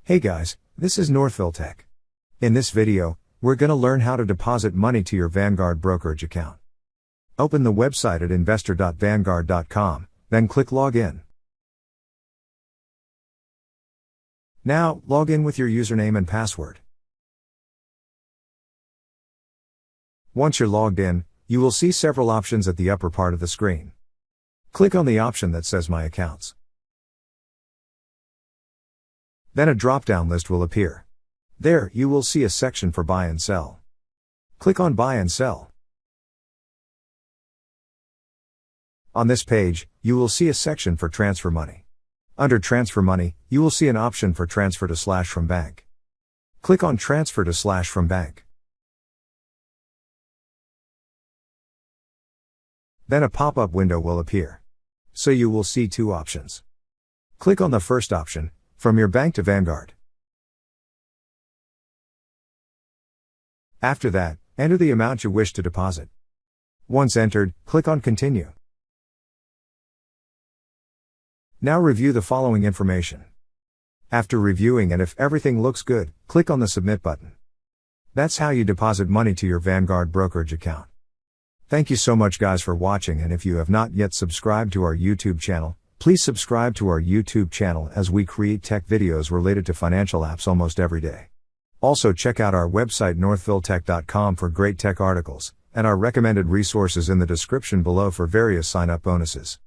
Hey guys, this is Northville Tech. In this video, we're going to learn how to deposit money to your Vanguard Brokerage account. Open the website at investor.vanguard.com, then click Login. Now, log in with your username and password. Once you're logged in, you will see several options at the upper part of the screen. Click on the option that says My Accounts. Then a drop-down list will appear. There, you will see a section for Buy and Sell. Click on Buy and Sell. On this page, you will see a section for Transfer Money. Under Transfer Money, you will see an option for Transfer to / from Bank. Click on Transfer to / from Bank. Then a pop-up window will appear. So you will see two options. Click on the first option, From your bank to Vanguard. After that, enter the amount you wish to deposit. Once entered, click on Continue. Now review the following information. After reviewing and if everything looks good, click on the Submit button. That's how you deposit money to your Vanguard Brokerage account. Thank you so much guys for watching, and if you have not yet subscribed to our YouTube channel, please subscribe to our YouTube channel as we create tech videos related to financial apps almost every day. Also check out our website northvilletech.com for great tech articles, and our recommended resources in the description below for various sign-up bonuses.